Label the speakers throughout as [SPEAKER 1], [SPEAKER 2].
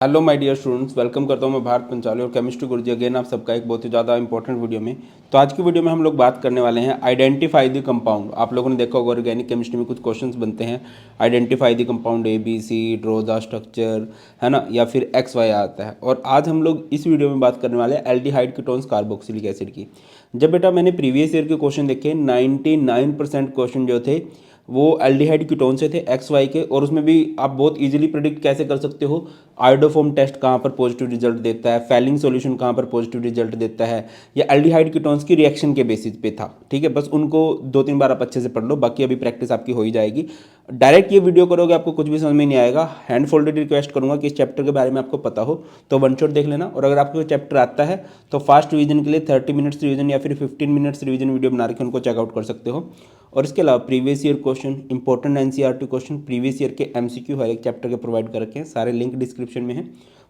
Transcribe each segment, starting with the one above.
[SPEAKER 1] Hello my dear students, welcome करता हूं मैं भारत पंचाली और केमिस्ट्री गुरुजी अगेन आप सबका एक बहुत ही ज़्यादा इंपॉर्टेंट वीडियो में। तो आज की वीडियो में हम लोग बात करने वाले हैं आइडेंटिफाई द कंपाउंड। आप लोगों ने देखा होगा ऑर्गेनिक केमिस्ट्री में कुछ क्वेश्चंस बनते हैं, identify the compound ABC, draw the structure, है ना, या फिर XY आता है। और आज हम लोग इस वीडियो में बात करने वाले हैं एल्डिहाइड कीटोन्स कार्बोक्सिलिक एसिड की। जब बेटा मैंने प्रीवियस ईयर के क्वेश्चन देखे 99% क्वेश्चन जो थे वो एल्डिहाइड कीटोन से थे XY के, और उसमें भी आप बहुत इजीली प्रिडिक्ट कैसे कर सकते हो, आयोडोफॉर्म टेस्ट कहाँ पर पॉजिटिव रिजल्ट देता है, फैलिंग सॉल्यूशन कहाँ पर पॉजिटिव रिजल्ट देता है, या एल्डिहाइड कीटोन्स की रिएक्शन के बेसिस पे था। ठीक है, बस उनको 2-3 बार आप अच्छे से पढ़ लो, बाकी अभी प्रैक्टिस आपकी हो ही जाएगी। डायरेक्ट ये वीडियो करोगे आपको कुछ भी समझ में नहीं आएगा। हैंड फोल्डेड रिक्वेस्ट करूंगा कि इस चैप्टर के बारे में आपको पता हो तो वन शॉट देख लेना, और अगर आपको चैप्टर आता है तो फास्ट रिवीजन के लिए 30 मिनट्स रिवीजन या फिर 15 मिनट्स रिवीजन वीडियो बना के उनको चेकआउट कर सकते हो। और इसके अलावा previous year question, important NCERT question, previous year के MCQ हर एक चैप्टर के प्रोवाइड कर रखे हैं, सारे लिंक डिस्क्रिप्शन में है,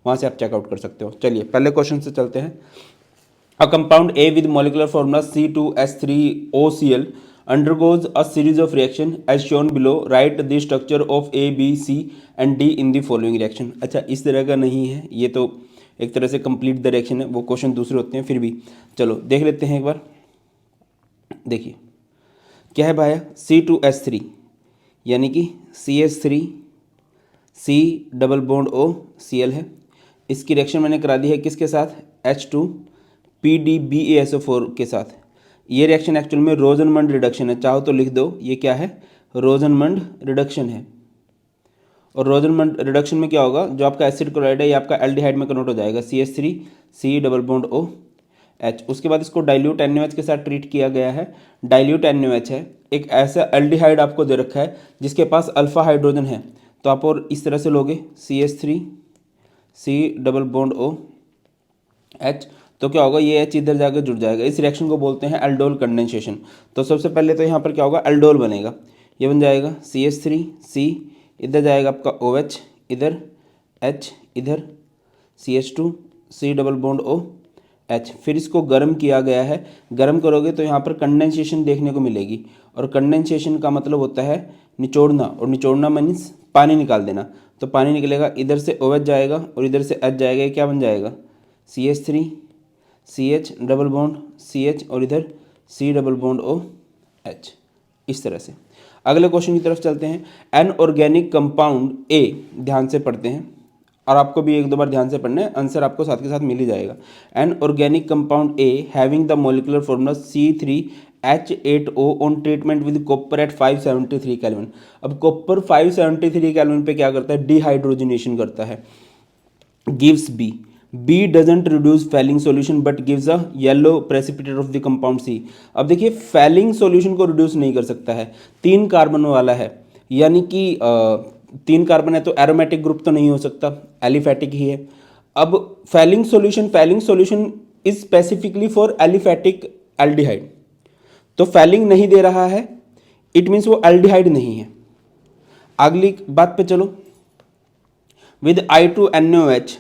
[SPEAKER 1] वहाँ से आप चेकआउट कर सकते हो। चलिए पहले क्वेश्चन से चलते हैं। A compound A with molecular formula C2H3OCl undergoes a series of reaction as shown below. Write the structure of A, B, C and D in the following reaction। अच्छा, इस तरह का नहीं है, ये तो एक तरह से कंप्लीट द रिएक्शन है, वो क्वेश्चन दूसरे होते हैं, फिर भी चलो देख लेते हैं एक बार। देखिए क्या है भाई, C2H3 यानी कि CH3 C double bond O Cl है। इसकी रिएक्शन मैंने करा दी है किसके साथ, H2 PDBaSO4 के साथ। ये रिएक्शन एक्चुअल में रोजनमंड रिडक्शन है, चाहो तो लिख दो ये क्या है, रोजनमंड रिडक्शन है। और रोजनमंड रिडक्शन में क्या होगा, जो आपका एसिड क्लोराइड है ये आपका एल्डिहाइड में कन्वर्ट हो जाएगा, CH3 C double bond O H। उसके बाद इसको डाइल्यूट NaOH के साथ ट्रीट किया गया है। डाइल्यूट NaOH है एक ऐसा एल्डिहाइड आपको दे रखा है जिसके पास अल्फा हाइड्रोजन है, तो आप और इस तरह से लोगे CH3 C double bond O H, तो क्या होगा, ये H इधर जाकर जुड़ जाएगा। इस रिएक्शन को बोलते हैं एल्डोल कंडेंसेशन। तो सबसे पहले तो यहाँ पर क्या होगा, एल्डोल बनेगा, ये बन जाएगा CH3 C, इधर जाएगा आपका OH, इधर H, इधर CH2 C double bond O H। फिर इसको गर्म किया गया है, गर्म करोगे तो यहाँ पर कंडेंसेशन देखने को मिलेगी, और कंडेंसेशन का मतलब होता है निचोड़ना, और निचोड़ना मीन्स पानी निकाल देना। तो पानी निकलेगा, इधर से OH जाएगा और इधर से H जाएगा, ये क्या बन जाएगा, CH3 CH double bond CH और इधर C double bond O H। इस तरह से अगले क्वेश्चन की तरफ चलते हैं। एन ऑर्गेनिक कंपाउंड A, ध्यान से पढ़ते हैं और आपको भी एक दो बार ध्यान से पढ़ना है, आंसर आपको साथ के साथ मिल ही जाएगा। An organic compound A having the molecular formula C3H8O on treatment with copper at 573 kelvin. अब कॉपर 573 केल्विन पे क्या करता है, डिहाइड्रोजनेशन करता है, gives B doesn't reduce falling solution but gives a yellow precipitate of the compound C। अब देखिए falling solution को रिड्यूस नहीं कर सकता है, 3 कार्बन वाला है, यानी कि 3 कार्बन है तो एरोमेटिक ग्रुप तो नहीं हो सकता, एलिफेटिक ही है। अब falling solution is specifically for aliphatic aldehyde, तो फैलिंग नहीं दे रहा है, इट मीन्स वो एल्डिहाइड नहीं है। अगली बात पे चलो, विद I2NaOH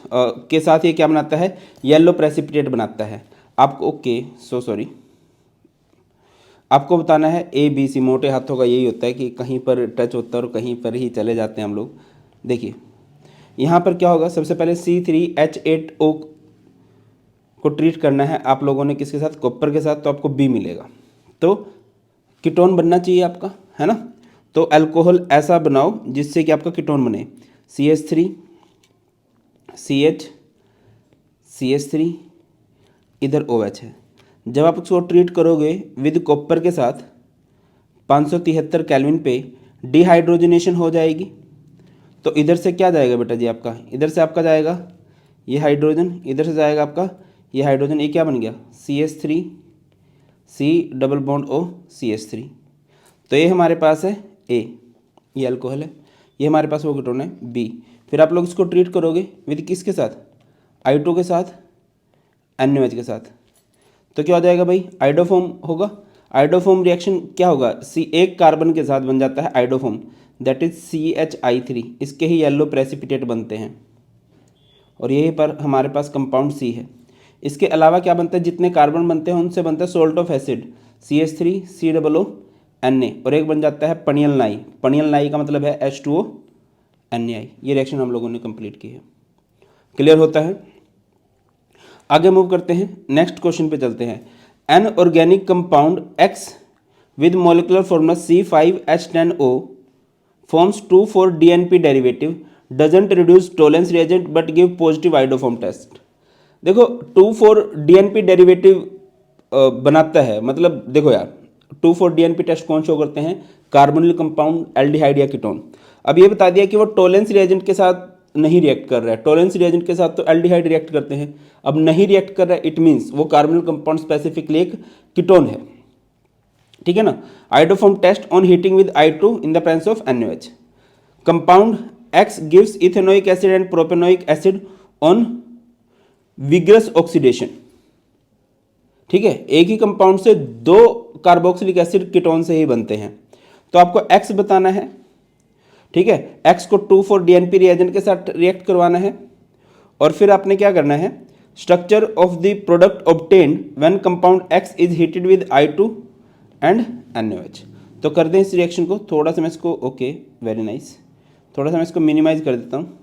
[SPEAKER 1] के साथ ये क्या बनाता है, येलो प्रेसिपिटेट बनाता है। आपको सॉरी, आपको बताना है ABC, मोटे हाथों का यही होता है कि कहीं पर टच होता है और कहीं पर ही चले जाते हैं हम लोग। देखिए यहाँ पर क्या होगा, सबसे पहले C3H8O को ट्रीट करना है आप लोगों ने किसके साथ, कॉपर के साथ, तो आपको B मिलेगा। तो कीटोन बनना चाहिए आपका, है ना, तो अल्कोहल ऐसा बनाओ जिससे कि आपका कीटोन बने, CH3 CH3 इधर OH है। जब आप उसको ट्रीट करोगे विद कॉपर के साथ 573 केल्विन पे, डिहाइड्रोजनेशन हो जाएगी। तो इधर से क्या जाएगा बेटा जी आपका, इधर से आपका जाएगा ये हाइड्रोजन, इधर से जाएगा आपका ये हाइड्रोजन, ये क्या बन गया, CH3 C double bond O CH3। तो ये हमारे पास है A, ये अल्कोहल है, ये हमारे पास वो कीटोन है B। फिर आप लोग इसको ट्रीट करोगे विद किसके साथ, I2 के साथ, NaOH के साथ, तो क्या हो जाएगा भाई, आइडोफॉर्म होगा। आइडोफॉर्म रिएक्शन क्या होगा, एक कार्बन के साथ बन जाता है आइडोफॉर्म, दैट इज CHI3, इसके ही येलो प्रेसिपिटेट बनते हैं, और यहीं पर हमारे पास कंपाउंड C है। इसके अलावा क्या बनता है, जितने कार्बन बनते हैं उनसे बनता है salt of acid, CH3 COO Na, और एक बन जाता है पनियल नाई। पनियल नाई का मतलब है H2O NaI। ये रिएक्शन हम लोगों ने कंप्लीट की है। क्लियर होता है। आगे मूव करते हैं, नेक्स्ट क्वेश्चन पे चलते हैं। An organic compound x with molecular formula C5H10O forms 2,4-DNP derivative doesn't reduce Tollens reagent but give positive iodoform test। देखो 2,4-DNP डेरिवेटिव बनाता है, मतलब देखो यार 2,4-DNP टेस्ट कौन शो करते हैं, कार्बोनिल कंपाउंड, एल्डिहाइड या कीटोन। अब ये बता दिया कि वो टोलेंस रिएजेंट के साथ नहीं रिएक्ट कर रहा है, टोलेंस रिएजेंट के साथ तो एल्डिहाइड रिएक्ट करते हैं, अब नहीं रिएक्ट कर रहा है, इट मीन्स वो कार्बोनिल कंपाउंड स्पेसिफिकली एक कीटोन है, ठीक है ना। Iodoform test on heating with I2 in the presence of NaOH। Compound X gives ethanoic acid and propanoic acid on vigorous oxidation, ठीक है। एक ही कंपाउंड से दो कार्बोक्सिलिक एसिड कीटोन से ही बनते हैं, तो आपको X बताना है, ठीक है। X को 2,4-DNP रिएजेंट के साथ रिएक्ट करवाना है, और फिर आपने क्या करना है, structure of the product obtained when compound X is heated with I2 and NaOH। तो कर दें इस रिएक्शन को, थोड़ा सा मैं इसको, ओके वेरी नाइस, थोड़ा सा मैं इसको मिनिमाइज कर देता हूँ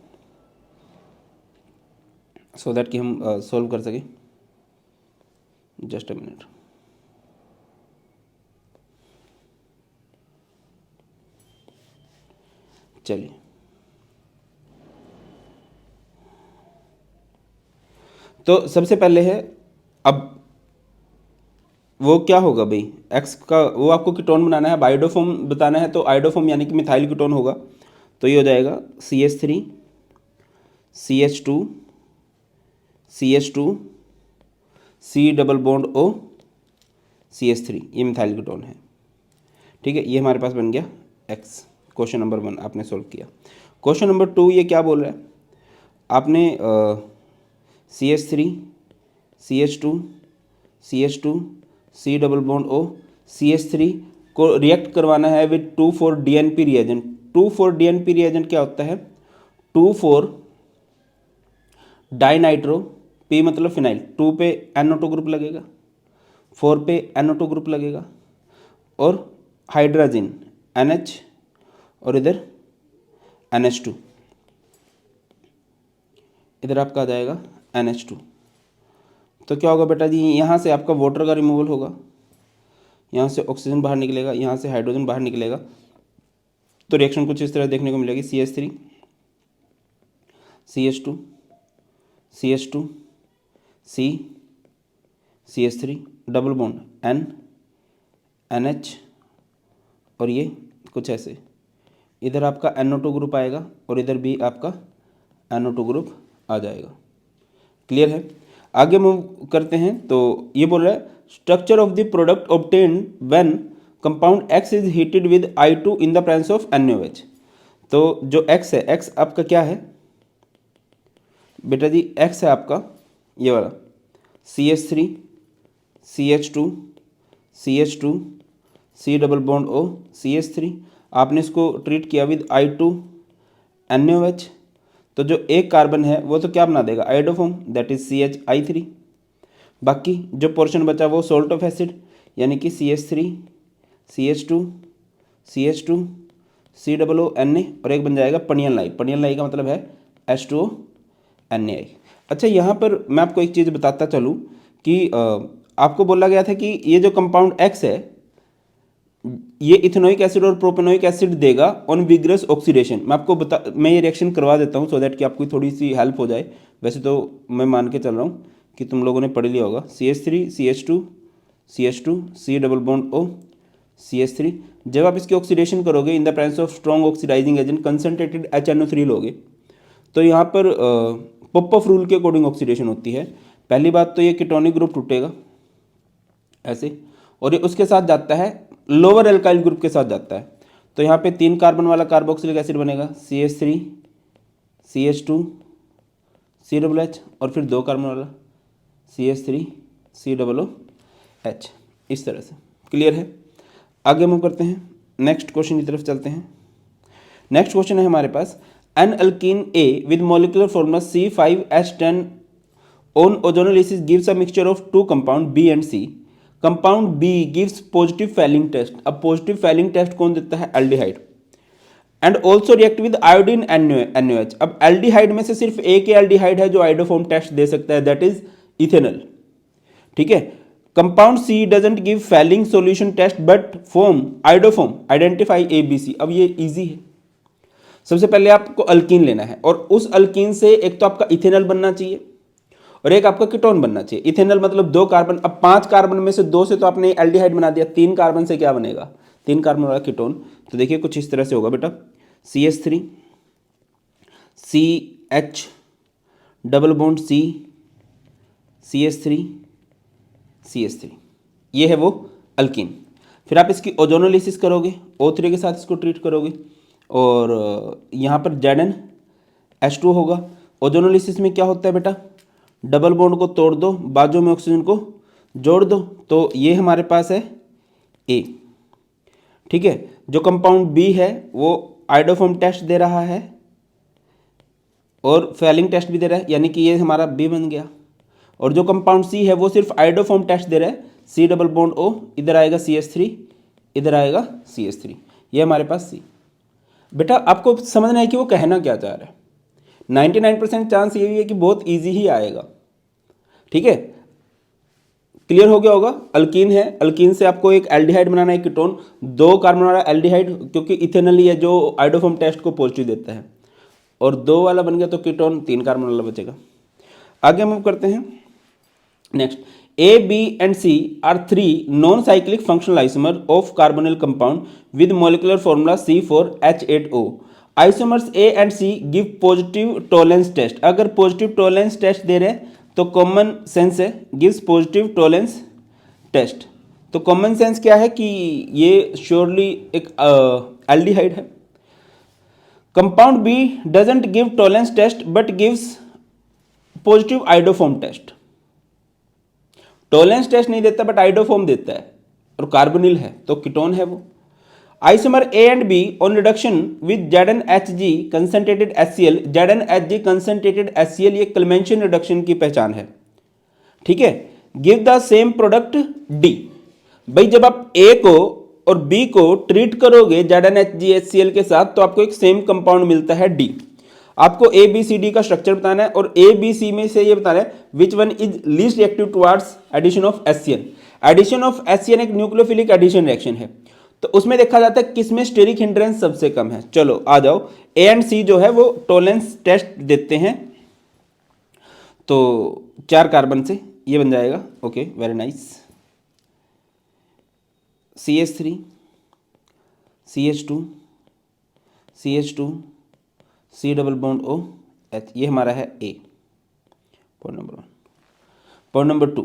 [SPEAKER 1] सो दैट कि हम सॉल्व कर सकें। Just a minute. चलिए, तो सबसे पहले है, अब वो क्या होगा भाई, एक्स का वो आपको कीटोन बनाना है, आयोडोफॉर्म बताना है, तो आयोडोफॉर्म यानी कि मिथाइल कीटोन होगा, तो ये हो जाएगा CH3 CH2 CH2 C double bond O CH3, ये मिथाइल कीटोन है, ठीक है। ये हमारे पास बन गया X। क्वेश्चन नंबर 1 आपने सॉल्व किया। क्वेश्चन नंबर 2 ये क्या बोल रहा है, आपने CH3 CH2 CH2 C double bond O CH3 को रिएक्ट करवाना है with 2,4-DNP reagent. 2,4-DNP reagent क्या होता है, 2,4 डाइनाइट्रो, P मतलब फिनाइल, 2 पे NO2 ग्रुप लगेगा, 4 पे NO2 ग्रुप लगेगा, और हाइड्रोजन NH और इधर NH2, इधर आपका आ जाएगा NH2। तो क्या होगा बेटा जी, यहाँ से आपका वाटर का रिमूवल होगा, यहाँ से ऑक्सीजन बाहर निकलेगा, यहाँ से हाइड्रोजन बाहर निकलेगा, तो रिएक्शन कुछ इस तरह देखने को मिलेगी। CH3 CH2 CH2 C CH3 double bond N NH, और ये कुछ ऐसे, इधर आपका NO2 ग्रुप आएगा और इधर भी आपका NO2 ग्रुप आ जाएगा। क्लियर है। आगे मूव करते हैं, तो ये बोल रहा है structure of the product obtained when compound X is heated with I2 in the presence of NaOH। तो जो X है, X आपका क्या है बेटा जी, X है आपका ये वाला CH3 CH2 CH2 C double bond O CH3, आपने इसको ट्रीट किया विद I2 NaOH, तो जो एक कार्बन है वो तो क्या बना देगा, आयोडोफॉर्म, दैट इज CH3। बाकी जो पोर्शन बचा वो सॉल्ट ऑफ एसिड, यानी कि CH3 CH2 CH2 C double O Na, और एक बन जाएगा पनियन लाई। पनियन लाई का मतलब है H2O Na। अच्छा, यहाँ पर मैं आपको एक चीज़ बताता चलूँ कि आपको बोला गया था कि ये जो कंपाउंड X है ये इथेनोइक एसिड और प्रोपेनोइक एसिड देगा ऑन विग्रस ऑक्सीडेशन। मैं ये रिएक्शन करवा देता हूँ सो दैट कि आपको थोड़ी सी हेल्प हो जाए। वैसे तो मैं मान के चल रहा हूँ कि तुम लोगों ने पढ़ लिया होगा। CH3 CH2 CH2 C double bond O CH3, जब आप इसकी ऑक्सीडेशन करोगे in the presence of strong oxidising agent concentrated HNO3 लोगे, तो यहाँ पर पॉप-ऑफ रूल के अकॉर्डिंग ऑक्सीडेशन होती है। पहली बात तो ये कीटोनिक ग्रुप टूटेगा ऐसे, और ये उसके साथ जाता है लोअर एल्काइल ग्रुप के साथ जाता है, तो यहाँ पे 3 कार्बन वाला कार्बोक्सिलिक एसिड बनेगा CH3 CH2 COOH, और फिर 2 कार्बन वाला CH3 COOH, इस तरह से। क्लियर है। आगे मूव करते हैं, नेक्स्ट क्वेश्चन की तरफ चलते हैं। नेक्स्ट क्वेश्चन है हमारे पास, an alkene A with molecular formula C5H10 on ozonolysis gives a mixture of 2 compound B and C। Compound B gives positive Fehling test. अब पॉजिटिव फैलिंग टेस्ट कौन देता है, aldehyde. And also react with iodine NaOH। अब aldehyde में से सिर्फ एक ही aldehyde है जो आइडोफॉर्म टेस्ट दे सकता है, दैट इज इथेनॉल। ठीक है, compound C doesn't give Fehling solution test but form iodoform, identify ABC। अब ये इजी है। सबसे पहले आपको अल्कीन लेना है और उस अल्कीन से एक तो आपका इथेनॉल बनना चाहिए और एक आपका कीटोन बनना चाहिए। इथेनॉल मतलब 2 कार्बन। अब 5 कार्बन में से 2 से तो आपने एल्डिहाइड बना दिया, 3 कार्बन से क्या बनेगा, 3 कार्बन वाला कीटोन। तो देखिए कुछ इस तरह से होगा बेटा, CH3 CH double bond C CH3 CH3, ये है वो अल्कीन। फिर आप इसकी ओजोनोलिसिस करोगे, O3 के साथ इसको ट्रीट करोगे और यहाँ पर ZnH2 होगा। ओजोनोलिसिस में क्या होता है बेटा, डबल बॉन्ड को तोड़ दो, बाजू में ऑक्सीजन को जोड़ दो, तो ये हमारे पास है A। ठीक है, जो कंपाउंड B है वो आइडोफॉर्म टेस्ट दे रहा है और फैलिंग टेस्ट भी दे रहा है, यानी कि ये हमारा B बन गया। और जो कंपाउंड C है वो सिर्फ आइडोफॉर्म टेस्ट दे रहा है, C डबल बॉन्ड O, इधर आएगा CH3, इधर आएगा CH3, ये हमारे पास C। बेटा आपको समझना है कि वो कहना क्या चाह रहा है। 99% चांस ये भी है कि बहुत इजी ही आएगा। ठीक है, क्लियर हो गया होगा। अल्कीन है, अल्कीन से आपको एक एल्डिहाइड बनाना है, कीटोन, 2 कार्बन वाला एल्डिहाइड, क्योंकि इथेनॉल ही है जो आइडोफॉर्म टेस्ट को पॉजिटिव देता है, और 2 वाला बन गया तो कीटोन 3 कार्बन वाला बचेगा। आगे मूव करते हैं। Next, A, B and C are 3 non-cyclic functional isomer of carbonyl compound with molecular formula C4H8O. Isomers A and C give positive tolerance test। अगर positive tolerance test दे रहे हैं तो कॉमन सेंस है, gives positive tolerance test। तो common sense क्या है कि ये श्योरली एक एल्डिहाइड है। कंपाउंड B doesn't give tolerance test but gives positive iodoform test. Tollens test नहीं देता बट आइडोफॉर्म देता है और कार्बोनिल है तो कीटोन है वो। Isomer A and B on reduction with ZnHg concentrated HCl, ZnHg concentrated HCl ये क्लेमेंशियन रिडक्शन की पहचान है। ठीक है, give the same product D। भाई जब आप A को और B को ट्रीट करोगे ZnHg HCl के साथ तो आपको एक सेम कंपाउंड मिलता है D। आपको ABCD का स्ट्रक्चर बताना है और ABC में से ये बताना है which one is least reactive towards addition of HCl। Addition of HCl एक न्यूक्लियोफिलिक एडिशन रिएक्शन है, तो उसमें देखा जाता है किसमें स्टेरिक हिंड्रेंस सबसे कम है। चलो आ जाओ, A एंड C जो है वो टोलेंस टेस्ट देते हैं, तो 4 कार्बन से ये बन जाएगा। Okay, very nice. CH3 CH2 CH2 C double bond O H, ये हमारा है A, point number 1। Point number 2,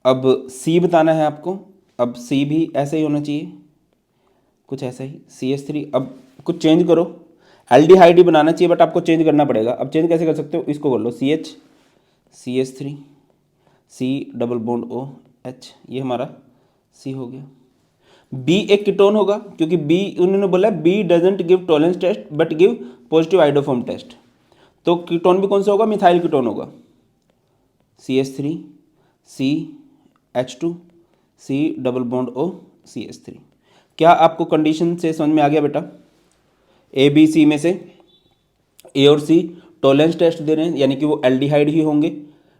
[SPEAKER 1] अब C बताना है आपको। अब C भी ऐसा ही होना चाहिए, कुछ ऐसा ही। CH3, अब कुछ चेंज करो, एल्डिहाइड ही बनाना चाहिए बट आपको चेंज करना पड़ेगा। अब चेंज कैसे कर सकते हो, इसको कर लो CH3 C double bond O H, ये हमारा C हो गया। B एक कीटोन होगा क्योंकि B उन्होंने बोला B doesn't give Tollens test but give positive iodoform test, तो कीटोन भी कौन सा होगा, मिथाइल कीटोन होगा। CH3 CH2 C double bond O CH3। क्या आपको कंडीशन से समझ में आ गया बेटा? A B C में से A और C टॉलेंस टेस्ट दे रहे हैं यानी कि वो एल्डिहाइड ही होंगे।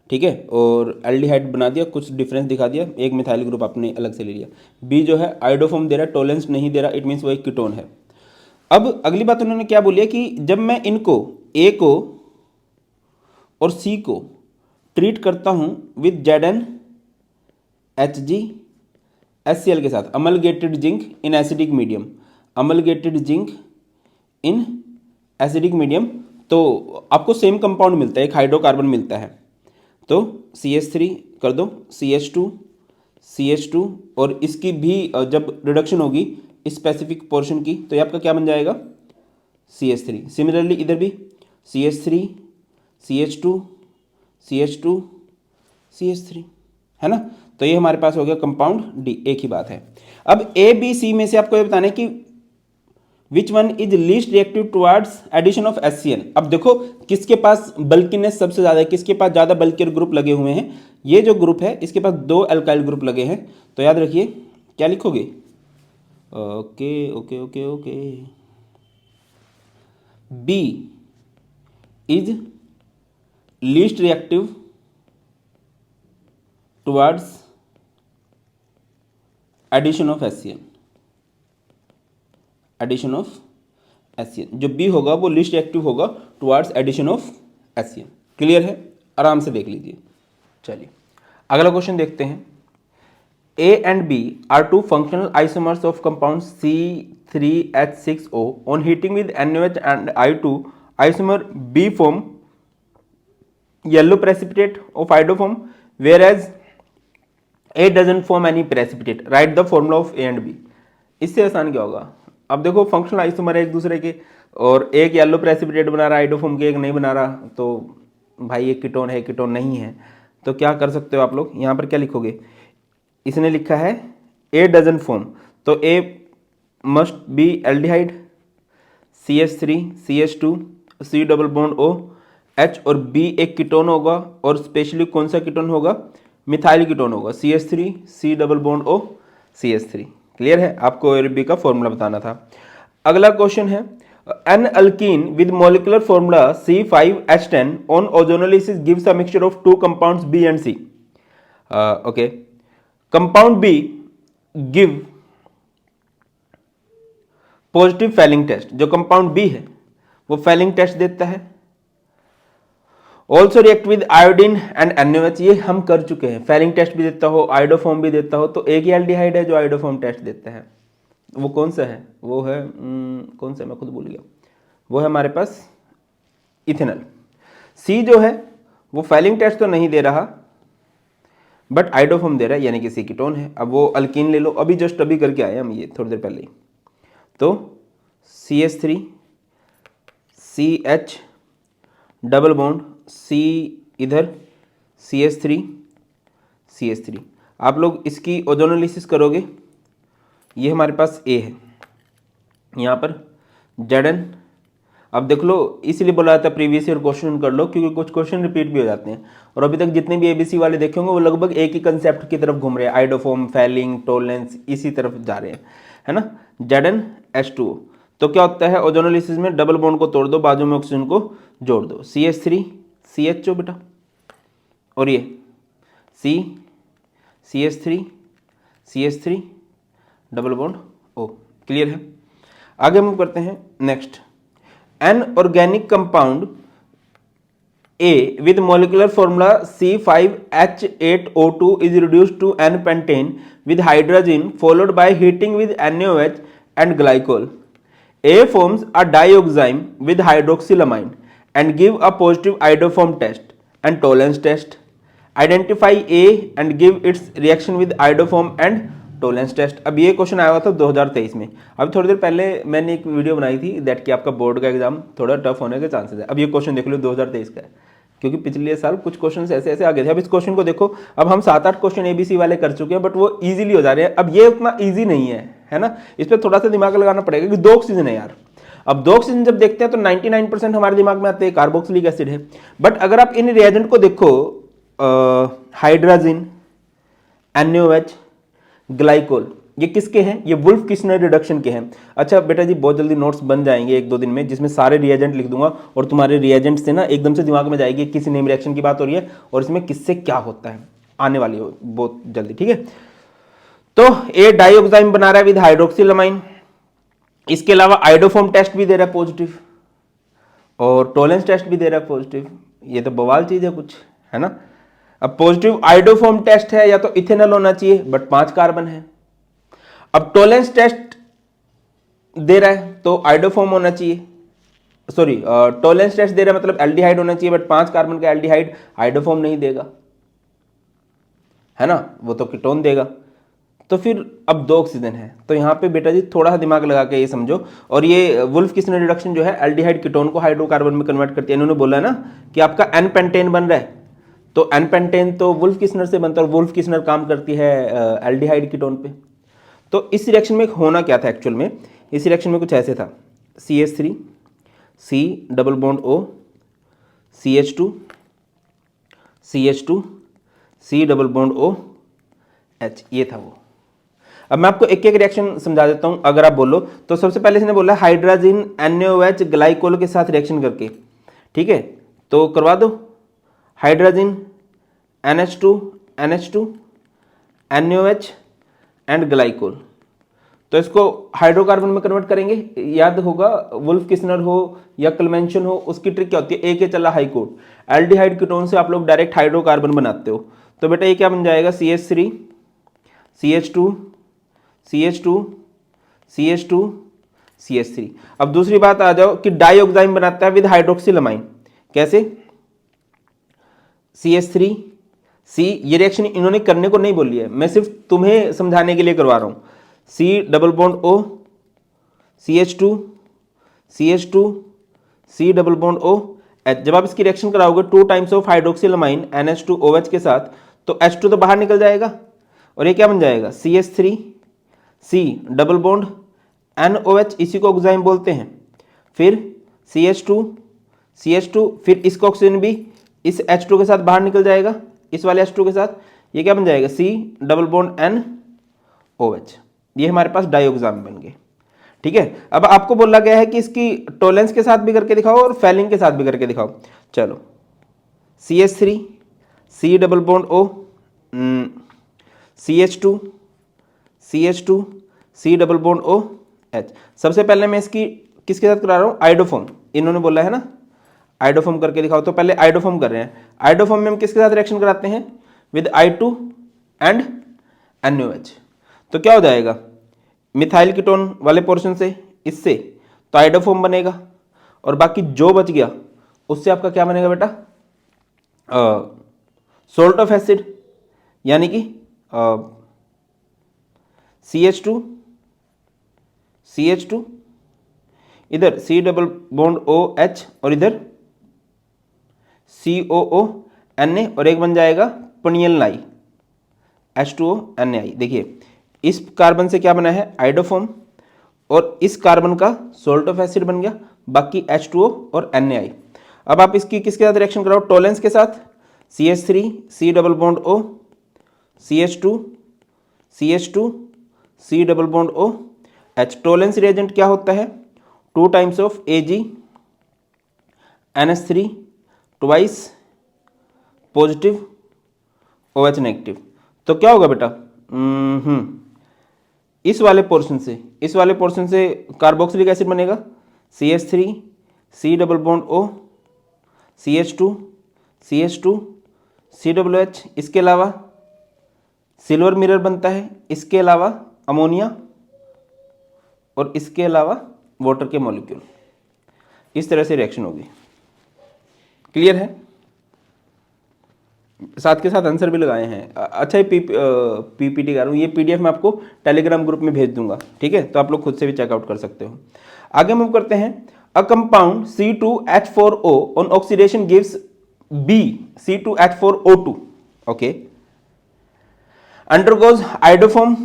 [SPEAKER 1] ठीक है, और एल्डिहाइड बना दिया, कुछ डिफरेंस दिखा दिया, एक मिथाइल ग्रुप आपने अलग से ले लिया। B जो है आइडोफॉर्म दे रहा है, टॉलेंस नहीं दे रहा, इट मीन्स वो एक कीटोन है। अब अगली बात उन्होंने क्या बोली है कि जब मैं इनको A को और C को ट्रीट करता हूं विद ZnHg HCl के साथ, amalgamated zinc in acidic medium, amalgamated zinc in acidic medium, तो आपको सेम कंपाउंड मिलता है, एक हाइड्रोकार्बन मिलता है। तो CH3 कर दो, CH2 और इसकी भी जब रिडक्शन होगी स्पेसिफिक पोर्शन की तो ये आपका क्या बन जाएगा, CH3। सिमिलरली इधर भी CH3 CH2 CH2 CH3, है ना। तो ये हमारे पास हो गया कंपाउंड D, एक ही बात है। अब ABC में से आपको ये बताना है कि which one is least reactive towards addition of HCl। अब देखो किसके पास बल्कीनेस सबसे ज्यादा है, किसके पास ज्यादा बल्कियर ग्रुप लगे हुए हैं। ये जो ग्रुप है इसके पास 2 अल्काइल ग्रुप लगे हैं, तो याद रखिए क्या लिखोगे, okay okay okay okay, B is least reactive towards addition of HCl, addition of HCl। जो बी होगा वो लीस्ट रिएक्टिव होगा towards addition of HCl। Clear है, आराम से देख लीजिए। चलिए अगला क्वेश्चन देखते हैं। A and B are two functional isomers of compound C3H6O. On heating with NaOH and I2, isomer B form yellow precipitate of iodoform, whereas A doesn't form any precipitate. Write the formula of A and B. इससे आसान क्या होगा? अब देखो functional isomer है एक दूसरे के, और एक येलो प्रेसिपिटेट बना रहा है आइडोफॉर्म के, एक नहीं बना रहा, तो भाई एक कीटोन है कीटोन नहीं है, तो क्या कर सकते हो आप लोग, यहाँ पर क्या लिखोगे, इसने लिखा है ए डजन फॉर्म, तो A must be aldehyde CH3 CH2 C double bond O H, और B एक कीटोन होगा, और स्पेशली कौन सा कीटोन होगा, मिथाइल कीटोन होगा, CH3 C double bond O CH3। Clear है, आपको A और B का फॉर्मूला बताना था। अगला क्वेश्चन है, an alkene with molecular formula C5H10 on ozonolysis gives a mixture of two compounds B and C। Okay, compound B give positive Fehling test, जो compound B है वो फैलिंग टेस्ट देता है। Also react with iodine and NaOH, ये हम कर चुके हैं, फैलिंग टेस्ट भी देता हो आयोडोफॉर्म भी देता हो, तो एक ही एल्डिहाइड है जो आयोडोफॉर्म टेस्ट देता है, वो कौन सा है, वो है कौन सा, मैं खुद भूल गया, वो है हमारे पास इथेनॉल। C जो है वो फैलिंग टेस्ट तो नहीं दे रहा बट आइडोफॉर्म दे रहा है, यानी कि C कीटोन है। अब वो अल्कीन ले लो, अभी जस्ट अभी करके आए हम ये थोड़ी देर पहले ही, तो CH3 CH double bond C इधर CH3 CH3, आप लोग इसकी ओजोनोलिसिस करोगे, ये हमारे पास A है, यहाँ पर Zn। अब देख लो, इसलिए बोला था प्रीवियस ईयर क्वेश्चन कर लो, क्योंकि कुछ क्वेश्चन रिपीट भी हो जाते हैं, और अभी तक जितने भी ABC वाले देखे होंगे वो लगभग एक ही कंसेप्ट की तरफ घूम रहे हैं, आइडोफॉर्म फैलिंग टोलेंस, इसी तरफ जा रहे हैं, है ना। ZnH2O, तो क्या होता है ओजोनोलिसिस में, डबल बॉन्ड को तोड़ दो, बाजू में ऑक्सीजन को जोड़ दो, CH3 CHO बेटा, और ये C CH3 CH3 double bond O। Clear है, आगे हम करते हैं next. N organic compound A with molecular formula C5H8O2 is reduced to N-pentane with hydrogen followed by heating with NaOH and glycol. A forms a dioxime with hydroxylamine and give a positive iodoform test and tolerance test. Identify A and give its reaction with iodoform and Tollens test. अब ये question आया हुआ था 2023 में, अभी थोड़ी देर पहले मैंने एक वीडियो बनाई थी दैट कि आपका बोर्ड का एग्जाम थोड़ा टफ होने के चांसेस है। अब ये क्वेश्चन देख लो 2023 का है, क्योंकि पिछले साल कुछ क्वेश्चन ऐसे ऐसे आ गए थे। अब इस क्वेश्चन को देखो, अब हम 7-8 क्वेश्चन ABC वाले कर चुके हैं बट वो ईजिली हो जा रहे हैं। अब ये उतना ईजी नहीं है ना, इस पर थोड़ा सा दिमाग लगाना पड़ेगा कि 2 ऑक्सीजन है यार। अब 2 ऑक्सीजन जब देखते हैं तो 99% हमारे दिमाग में आते हैं कार्बोक्सिलिक एसिड है, बट अगर आप इन रिएजेंट को देखो, हाइड्रोजन NaOH ग्लाइकोल, ये किसके हैं, ये वुल्फ किस्नर रिडक्शन के हैं। अच्छा बेटा जी, बहुत जल्दी नोट्स बन जाएंगे 1-2 दिन में, जिसमें सारे रिएजेंट लिख दूंगा और तुम्हारे रिएजेंट से ना एकदम से दिमाग में जाएगी किस नेम रिएक्शन की बात हो रही है और इसमें किससे क्या होता है, आने वाली हो बहुत जल्दी, ठीक है। तो ए डाइऑक्साइम बना रहा है विद हाइड्रोक्सिलामाइन, इसके अलावा आइडोफॉर्म टेस्ट भी दे रहा है पॉजिटिव, और टोलेंस टेस्ट भी दे रहा है पॉजिटिव। ये तो बवाल चीज है कुछ, है ना। अब पॉजिटिव आइडोफॉर्म टेस्ट है या तो इथेनॉल होना चाहिए बट 5 कार्बन है। अब टोलेंस टेस्ट दे रहा है तो आइडोफॉर्म होना चाहिए, सॉरी टोलेंस टेस्ट दे रहा है मतलब एल्डिहाइड होना चाहिए, बट 5 कार्बन का एल्डिहाइड आइडोफॉर्म नहीं देगा, है ना, वो तो कीटोन देगा। तो फिर अब 2 ऑक्सीजन है, तो यहाँ पे बेटा जी थोड़ा सा दिमाग लगा के ये समझो। और ये वुल्फ किस्नर रिडक्शन जो है एल्डिहाइड कीटोन को हाइड्रोकार्बन में कन्वर्ट करती है। इन्होंने बोला ना कि आपका एन पेंटेन बन रहा है, तो एन पेंटेन तो वुल्फ किस्नर से बनता है और वुल्फ किस्नर काम करती है एल्डिहाइड कीटोन पे। तो इस रिएक्शन में होना क्या था एक्चुअल में, इस रिएक्शन में कुछ ऐसे था, CH3 C double bond O CH2 CH2 C double bond O H, ये था वो। अब मैं आपको एक एक रिएक्शन समझा देता हूं, अगर आप बोलो तो सबसे पहले इसने बोला हाइड्रोजन NaOH ग्लाइकोल के साथ रिएक्शन करके, ठीक है, तो करवा दो। Hydrogen NH2 NaOH and glycol, तो इसको हाइड्रोकार्बन में कन्वर्ट करेंगे। याद होगा वुल्फ किस्नर हो या क्लेमेंशन हो, उसकी ट्रिक क्या होती है, एक चला हाई कोड। एल्डिहाइड कीटोन से आप लोग डायरेक्ट हाइड्रोकार्बन बनाते हो, तो बेटा ये क्या बन जाएगा, CH3 CH2 CH2 CH2 CH3। अब दूसरी बात आ जाओ कि डाइऑक्साइम बनाता है विद हाइड्रोक्सिलमाइन, कैसे, CH3 C, ये रिएक्शन इन्होंने करने को नहीं बोली है, मैं सिर्फ तुम्हें समझाने के लिए करवा रहा हूं। C double bond O CH2 CH2 C double bond O H। जब आप इसकी रिएक्शन कराओगे 2 टाइम्स ऑफ हाइड्रोक्सिलमाइन NH2OH के साथ, तो H2 तो बाहर निकल जाएगा और ये क्या बन जाएगा, CH3 C double bond NOH, इसी को ऑक्साइम बोलते हैं। फिर CH2 फिर इसका ऑक्सीजन भी इस H2 के साथ बाहर निकल जाएगा, इस वाले H2 के साथ, ये क्या बन जाएगा, C डबल बॉन्ड NOH। ये हमारे पास डाइऑक्साम बन गए, ठीक है। अब आपको बोला गया है कि इसकी टोलेंस के साथ भी करके दिखाओ और फैलिंग के साथ भी करके दिखाओ। चलो, CH3 C double bond O CH2 C double bond O H। सबसे पहले मैं इसकी किसके साथ करा रहा हूँ, आइडोफॉर्म, इन्होंने बोला है ना आइडोफॉर्म करके दिखाओ, तो पहले आइडोफॉर्म कर रहे हैं। आइडोफॉर्म में हम किसके साथ रिएक्शन कराते हैं, विद I2 एंड NaOH, तो क्या हो जाएगा, मिथाइल कीटोन वाले पोर्शन से इससे तो आइडोफॉर्म बनेगा, और बाकी जो बच गया उससे आपका क्या बनेगा बेटा, सोल्ट ऑफ एसिड, यानी कि CH2 इधर C डबल बॉन्ड OH और इधर COO Na, और एक बन जाएगा पनियल नाई H2O NaI। देखिए इस कार्बन से क्या बना है, आइडोफॉर्म, और इस कार्बन का सोल्ट ऑफ एसिड बन गया, बाकी H2O और NaI। अब आप इसकी किसके साथ रिएक्शन कराओ, टोलेंस के साथ, CH3 C double bond O CH2 C double bond O H। Tollens reagent क्या होता है, 2 times of Ag NH3 twice positive OH negative, तो क्या होगा बेटा, इस वाले पोर्शन से कार्बोक्सिलिक एसिड बनेगा, CH3 C double bond O CH2 COOH। इसके अलावा सिल्वर मिरर बनता है, इसके अलावा अमोनिया, और इसके अलावा वाटर के मॉलिक्यूल। इस तरह से रिएक्शन होगी, क्लियर है। साथ के साथ आंसर भी लगाए हैं। अच्छा, ये पीपीटी कर रहा हूँ, ये PDF मैं आपको टेलीग्राम ग्रुप में भेज दूंगा, ठीक है, तो आप लोग खुद से भी चेकआउट कर सकते हो। आगे मूव करते हैं। A compound C2H4O on oxidation gives C2H4O2, okay, undergoes iodoform.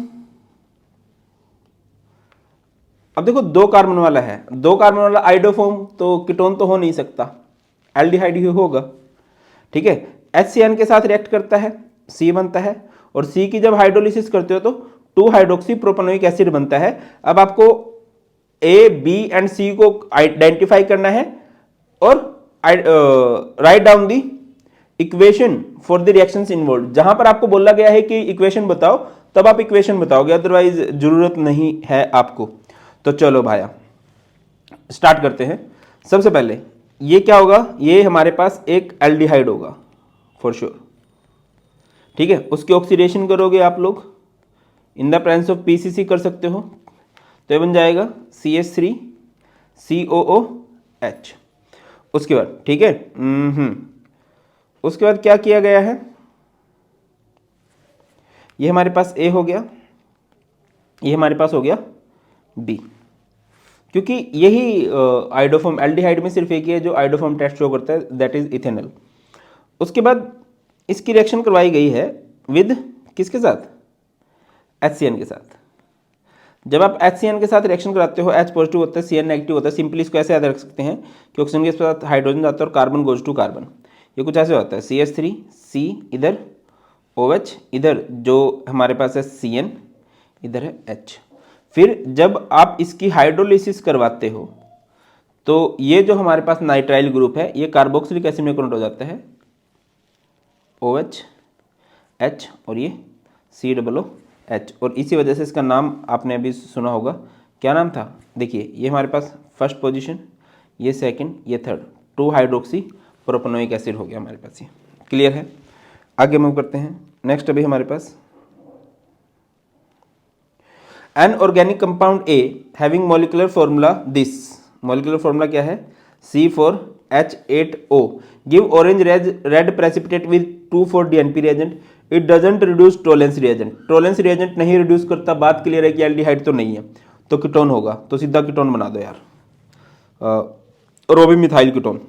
[SPEAKER 1] अब देखो 2 कार्बन वाला है, 2 कार्बन वाला आइडोफॉर्म, तो कीटोन तो हो नहीं सकता, एल्डिहाइड ही होगा, ठीक है। HCN के साथ रिएक्ट करता है, C बनता है, और C की जब हाइड्रोलिसिस करते हो तो 2 हाइड्रोक्सी प्रोपेनोइक एसिड बनता है। अब आपको A, B एंड C को आइडेंटिफाई करना है और write down the equation for the reactions involve. जहां पर आपको बोला गया है कि इक्वेशन बताओ, तब आप इक्वेशन बताओगे, अदरवाइज जरूरत नहीं है आपको। तो चलो भाया स्टार्ट करते हैं। सबसे पहले ये क्या होगा, ये हमारे पास एक एल्डिहाइड होगा फॉर श्योर, ठीक है। उसकी ऑक्सीडेशन करोगे आप लोग, इन द प्रेजेंस ऑफ PCC कर सकते हो, तो ये बन जाएगा CH3 COOH। उसके बाद ठीक है, उसके बाद क्या किया गया है, ये हमारे पास A हो गया, ये हमारे पास हो गया B, क्योंकि यही आइडोफॉर्म, एल्डिहाइड में सिर्फ एक ही है जो आइडोफॉर्म टेस्ट शो करता है, दैट इज इथेनॉल। उसके बाद इसकी रिएक्शन करवाई गई है विद किसके साथ, HCN के साथ। जब आप HCN के साथ रिएक्शन कराते हो, H पॉजिटिव होता है, CN नेगेटिव होता है। सिंपली इसको ऐसे याद रख सकते हैं कि ऑक्सीजन के साथ हाइड्रोजन जाता है और कार्बन गोज टू कार्बन। ये कुछ ऐसे होता है, CH3 C इधर, OH इधर, जो हमारे पास है CN, इधर है H। फिर जब आप इसकी हाइड्रोलिसिस करवाते हो तो ये जो हमारे पास नाइट्राइल ग्रुप है ये कार्बोक्सिलिक एसिड में कन्वर्ट हो जाता है OH H और ये COOH, और इसी वजह से इसका नाम आपने अभी सुना होगा, क्या नाम था? देखिए ये हमारे पास फर्स्ट पोजीशन, ये सेकंड, ये थर्ड, 2 हाइड्रोक्सी प्रोपेनोइक एसिड हो गया हमारे पास। ये क्लियर है? आगे मूव करते हैं। नेक्स्ट अभी हमारे पास an organic compound A having molecular formula this. Molecular formula क्या है? C4H8O give orange red precipitate with 2,4-DNP reagent. It doesn't reduce Tollens reagent. Tollens reagent नहीं रिड्यूस करता, बात क्लियर है कि एल्डिहाइड तो नहीं है, तो कीटोन होगा, तो सीधा कीटोन बना दो यार, रोबी मिथाइल कीटोन।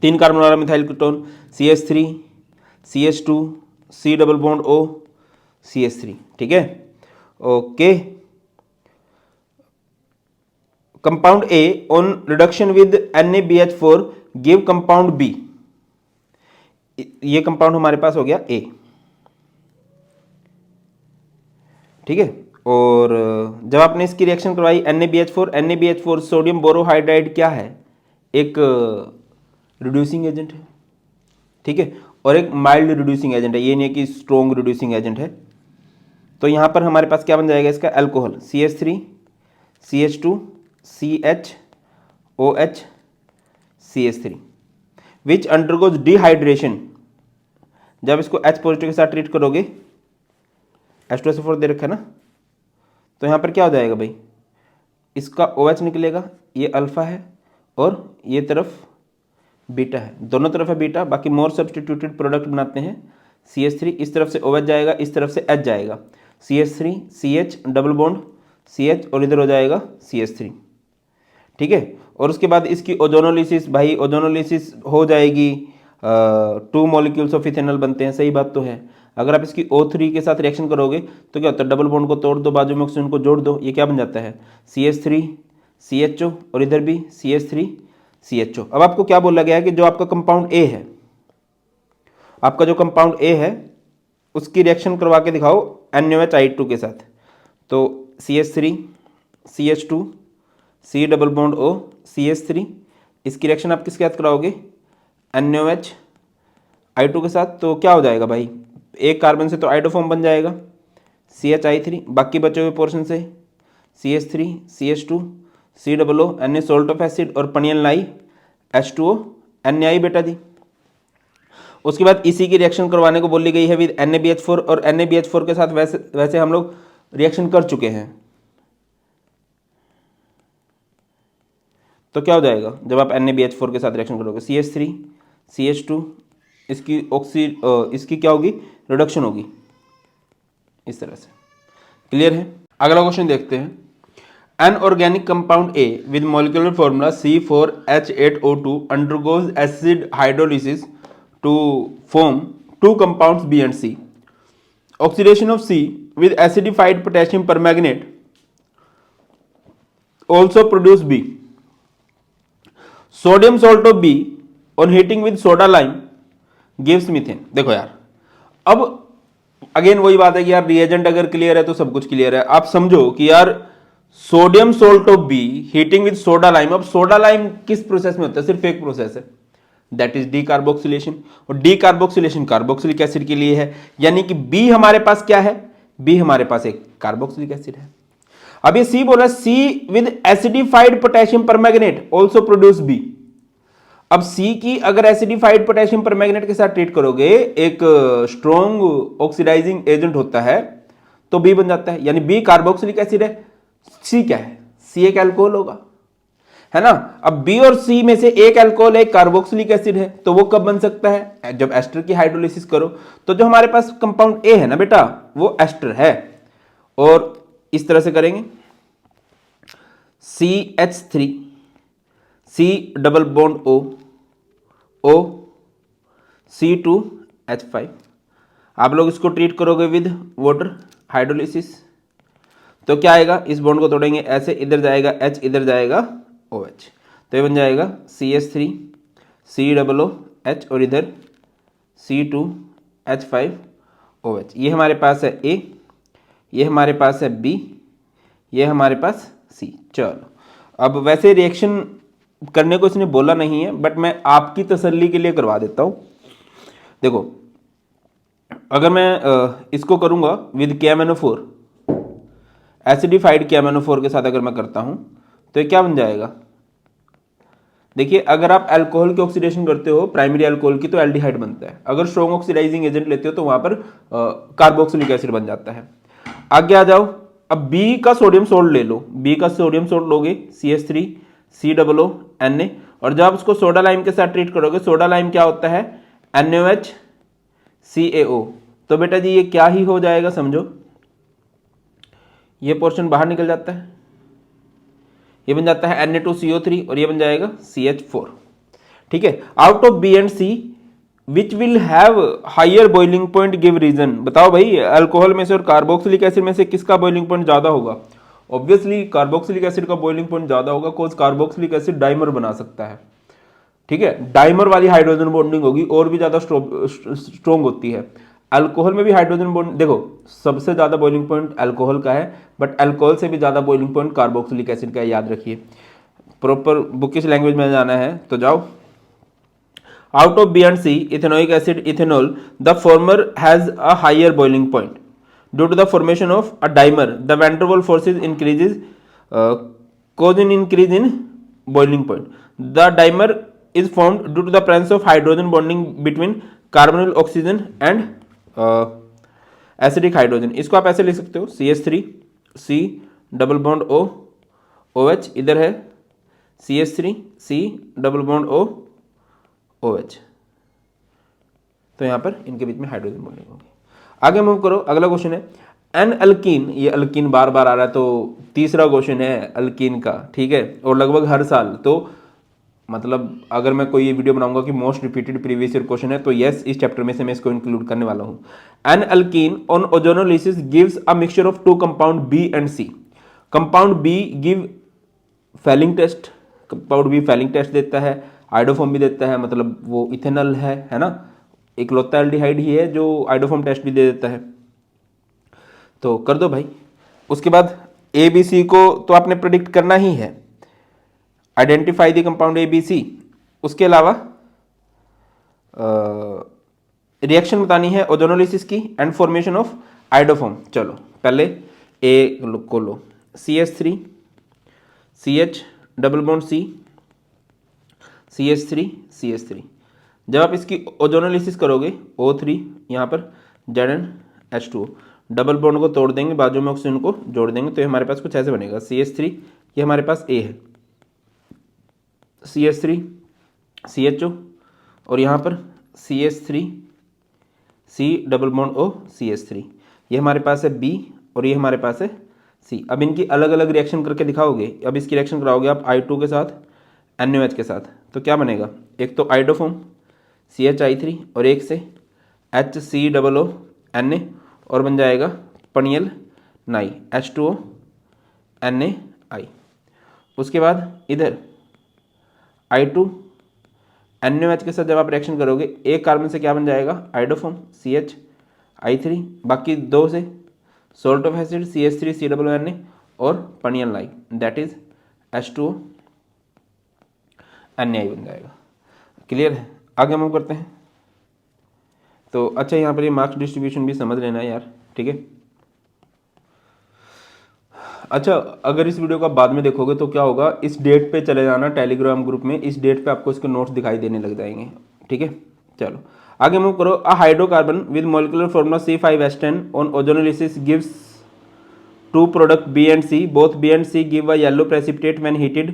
[SPEAKER 1] 3 कार्बन वाला methyl ketone CH3 CH2 C double bond O CH3। ठीक है, okay. Compound A on reduction with NaBH4 give compound B। ये कंपाउंड हमारे पास हो गया A। ठीक है, और जब आपने इसकी रिएक्शन करवाई NaBH4 सोडियम बोरोहाइड्राइड क्या है? एक रिड्यूसिंग एजेंट है। ठीक है, और एक माइल्ड रिड्यूसिंग एजेंट है, ये नहीं है कि स्ट्रॉन्ग रिड्यूसिंग एजेंट है। तो यहां पर हमारे पास क्या बन जाएगा इसका? Alcohol CH3 CH2 CHOH CH3 विच अंडरगोज डिहाइड्रेशन। जब इसको H पॉजिटिव के साथ ट्रीट करोगे, H2SO4 दे रखा है ना, तो यहां पर क्या हो जाएगा भाई? इसका OH निकलेगा, ये अल्फा है और ये तरफ बीटा है, दोनों तरफ है बीटा, बाकी मोर सब्सटीट्यूटेड प्रोडक्ट बनाते हैं CH3, इस तरफ से OH जाएगा, इस तरफ से H जाएगा, CH3 CH double bond CH और इधर हो जाएगा CH3। ठीक है, और उसके बाद इसकी ओजोनोलिसिस, भाई ओजोनोलिसिस हो जाएगी, 2 मॉलिक्यूल्स ऑफ इथेनॉल बनते हैं, सही बात तो है। अगर आप इसकी O3 के साथ रिएक्शन करोगे तो क्या होता है? डबल बॉन्ड को तोड़ दो, बाजू में ऑक्सीजन को जोड़ दो, ये क्या बन जाता है? CH3 CHO और इधर भी CH3 CHO। अब आपको क्या बोला गया है कि जो आपका कंपाउंड A है, आपका जो कंपाउंड A है उसकी रिएक्शन करवा के दिखाओ NaOH के साथ। तो CH3 CH2 C double bond O CH3, इसकी रिएक्शन आप किसके साथ कराओगे? NaOH के साथ। तो क्या हो जाएगा भाई? एक कार्बन से तो आइडोफॉर्म बन जाएगा CH3, बाकी बचे हुए पोर्शन से CH3 CH2 C double O Na salt of acid और पनियन लाई H2O NaI बेटा जी। उसके बाद इसी की रिएक्शन करवाने को बोली गई है विद NaBH4, और NaBH4 के साथ वैसे हम लोग रिएक्शन कर चुके हैं। तो क्या हो जाएगा जब आप NaBH4 के साथ रिएक्शन करोगे? CH3 CH2, इसकी क्या होगी? रिडक्शन होगी इस तरह से। क्लियर है? अगला क्वेश्चन देखते हैं। An organic compound A with molecular formula C4H8O2 undergoes acid hydrolysis to form 2 compounds B and C. Oxidation of C with acidified potassium permanganate also produce B. Sodium salt of B on heating with soda lime gives methane। देखो यार, अब again वही बात है कि यार reagent अगर clear है तो सब कुछ क्लियर है। आप समझो कि यार sodium salt of B heating with soda lime. अब सोडा लाइम किस प्रोसेस में होता है? सिर्फ एक प्रोसेस है, दैट इज डीकार्बोक्सिलेशन, और डीकार्बोक्सिलेशन कार्बोक्सिलिक एसिड के लिए है, यानी कि बी हमारे पास क्या है? बी हमारे पास एक कार्बोक्सिलिक एसिड है। अब ये सी बोला C with acidified potassium permanganate also produce B. अब सी की अगर एसिडिफाइड पोटेशियम परमैंगनेट के साथ ट्रीट करोगे, एक स्ट्रॉन्ग ऑक्सीडाइजिंग एजेंट होता है, तो बी बन जाता है, यानी बी कार्बोक्सिलिक एसिड है। सी क्या है? सी एक अल्कोहल होगा, है ना। अब बी और सी में से एक अल्कोहल एक कार्बोक्सिलिक एसिड है, तो वो कब बन सकता है? जब एस्टर की हाइड्रोलिसिस करो। तो जो हमारे पास कंपाउंड ए है ना बेटा, वो एस्टर है, और इस तरह से करेंगे CH3 C double bond O C2H5। आप लोग इसको ट्रीट करोगे विद वाटर हाइड्रोलिसिस, तो क्या आएगा? इस बॉन्ड को तोड़ेंगे ऐसे, इधर जाएगा H, इधर जाएगा OH, तो ये बन जाएगा CH3 C double O H और इधर C2H5 OH। ये हमारे पास है A, ये हमारे पास है बी, ये हमारे पास सी। चलो अब वैसे रिएक्शन करने को इसने बोला नहीं है, बट मैं आपकी तसल्ली के लिए करवा देता हूँ। देखो अगर मैं इसको करूँगा विद KMnO4, एसिडिफाइड KMnO4 के साथ अगर मैं करता हूँ तो ये क्या बन जाएगा। देखिए अगर आप अल्कोहल की ऑक्सीडेशन करते हो प्राइमरी अल्कोहल की तो एल्डिहाइड बनता है, अगर स्ट्रॉन्ग ऑक्सीडाइजिंग एजेंट लेते हो तो वहाँ पर कार्बोक्सिलिक एसिड बन जाता है। आगे आ जाओ, अब बी का सोडियम सोल्ट ले लो, बी का सोडियम सोल्ट लोगे CH3 COO Na, और जब आप उसको सोडा लाइम के साथ ट्रीट करोगे, सोडा लाइम क्या होता है NaOH CaO, तो बेटा जी ये क्या ही हो जाएगा, समझो ये पोर्शन बाहर निकल जाता है, ये बन जाता है Na2CO3 और ये बन जाएगा CH4। ठीक है, out of B and C which will have higher boiling point give reason. बताओ भाई अल्कोहल में से और कार्बोक्सिलिक एसिड में से किसका बॉइलिंग पॉइंट ज्यादा होगा। ऑब्वियसली कार्बोक्सिलिक एसिड का बॉइलिंग पॉइंट ज्यादा होगा, कोज कार्बोक्सिलिक एसिड डाइमर बना सकता है। ठीक है, डाइमर वाली हाइड्रोजन बॉन्डिंग होगी और भी ज्यादा स्ट्रॉन्ग होती है। अल्कोहल में भी हाइड्रोजन बॉन्ड, देखो सबसे ज्यादा बॉइलिंग पॉइंट अल्कोहल का है, बट अल्कोहल से भी ज्यादा बॉइलिंग पॉइंट कार्बोक्सिलिक एसिड का है, याद रखिए। प्रॉपर बुकिश लैंग्वेज में जाना है तो जाओ। Out of B and C ethanoic acid ethanol, the former has a higher boiling point due to the formation of a dimer, the van der Waals forces increases cause an increase in boiling point. The dimer is formed due to the presence of hydrogen bonding between carbonyl oxygen and acidic hydrogen. इसको आप ऐसे लिख सकते हो CH3 C double bond O OH, इधर है CH3 C double bond O OH, तो यहाँ पर इनके बीच में हाइड्रोजन बॉन्डिंग होगी। आगे मूव करो, अगला क्वेश्चन है एन अल्कीन, ये अल्कीन बार बार आ रहा है तो तीसरा क्वेश्चन है अल्कीन का। ठीक है, और लगभग हर साल, तो मतलब अगर मैं कोई ये वीडियो बनाऊंगा कि most repeated previous year question है तो यस इस चैप्टर में से मैं इसको इंक्लूड करने वाला हूं। An alkene on ozonolysis gives a mixture of two compound B and C. Compound B give Fehling test, compound B Fehling test देता है, आइडोफॉर्म भी देता है, मतलब वो इथेनॉल है ना, इकलौता एल्डिहाइड ही है जो आइडोफॉर्म टेस्ट भी दे देता है। तो कर दो भाई। उसके बाद ए बी सी को तो आपने प्रेडिक्ट करना ही है, identify the compound A B C. उसके अलावा रिएक्शन बतानी है ओजोनोलिसिस की एंड फॉर्मेशन ऑफ आइडोफॉर्म। चलो पहले ए को लो, CH3 CH double bond C CH3 CH3। जब आप इसकी ओजोनोलिसिस करोगे O3 यहाँ पर ZnH2, डबल बॉन्ड को तोड़ देंगे, बाजू में ऑक्सीजन को जोड़ देंगे, तो ये हमारे पास कुछ ऐसे बनेगा CH3, ये हमारे पास A है, CH3 CHO, और यहाँ पर CH3 C double bond O CH3, ये हमारे पास है B और ये हमारे पास है C। अब इनकी अलग अलग रिएक्शन करके दिखाओगे, अब इसकी रिएक्शन कराओगे आप I2 के साथ NaOH के साथ, तो क्या बनेगा, एक तो आइडोफॉर्म CHI3 और एक से HCOO Na, और बन जाएगा पनियल नाई H2O NaI। उसके बाद इधर I2 NaOH के साथ जब आप रिएक्शन करोगे एक कार्बन से क्या बन जाएगा, आइडोफॉर्म CHI3, बाकी दो से salt of acid CH3 COO और पनियल नाई, दैट इज H2O NaI बन जाएगा। क्लियर है, आगे मूव करते हैं। तो अच्छा यहाँ पर ये मार्क्स डिस्ट्रीब्यूशन भी समझ लेना है यार, ठीक है। अच्छा अगर इस वीडियो को आप बाद में देखोगे तो क्या होगा, इस डेट पे चले जाना टेलीग्राम ग्रुप में, इस डेट पे आपको इसके नोट्स दिखाई देने लग जाएंगे, ठीक है। चलो आगे मूव करो। A hydrocarbon with molecular formula C5H10 on ozonolysis gives two product B and C, both B and C give a yellow precipitate when heated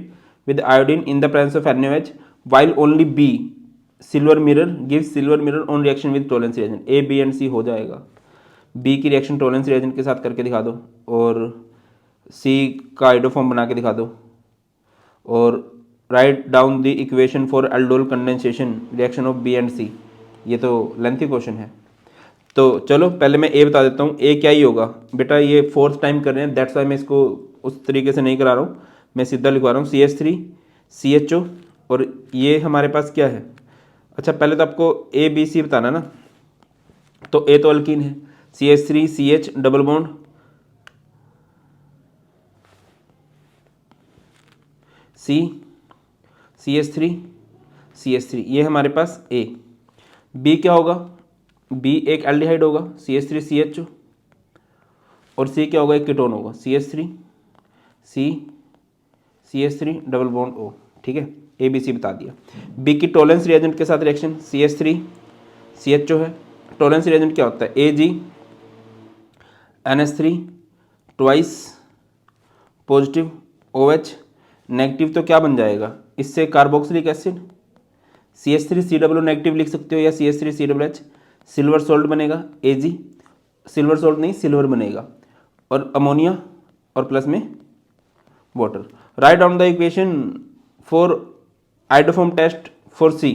[SPEAKER 1] with iodine in the presence of NaOH, while only B silver mirror gives silver mirror on reaction with Tollens reagent. A B and C हो जाएगा, B की reaction Tollens reagent के साथ करके दिखा दो, और C का आइडोफॉर्म बना के दिखा दो, और right down the equation for aldol condensation reaction of B and C। ये तो लेंथी क्वेश्चन है, तो चलो पहले मैं A बता देता हूँ। A क्या ही होगा बेटा, ये फोर्थ टाइम कर रहे हैं, दैट्स वाई मैं इसको उस तरीके से नहीं करा रहा हूँ, मैं सीधा लिखवा रहा हूँ CH3 CHO, और ये हमारे पास क्या है। अच्छा पहले तो आपको A B C बताना ना, तो A तो अल्कीन है, CH3 CH double bond CH3 CH3, ये हमारे पास A। B क्या होगा, B एक एल्डिहाइड होगा CH3CHO, और C क्या होगा, एक कीटोन होगा CH3 CH3 double bond O। ठीक है, ABC बता दिया। B की टोलेंस रिएजेंट के साथ रिएक्शन CH3 CHO है। टोलेंस रिएजेंट क्या होता है, AgNH3 twice positive OH negative, तो क्या बन जाएगा इससे, कार्बोक्सिलिक एसिड CH3COO नेगेटिव लिख सकते हो, या CH3COOH सिल्वर सॉल्ट बनेगा Ag, सिल्वर सॉल्ट नहीं सिल्वर बनेगा, और अमोनिया और प्लस में water. Right down the equation for iodoform test for C।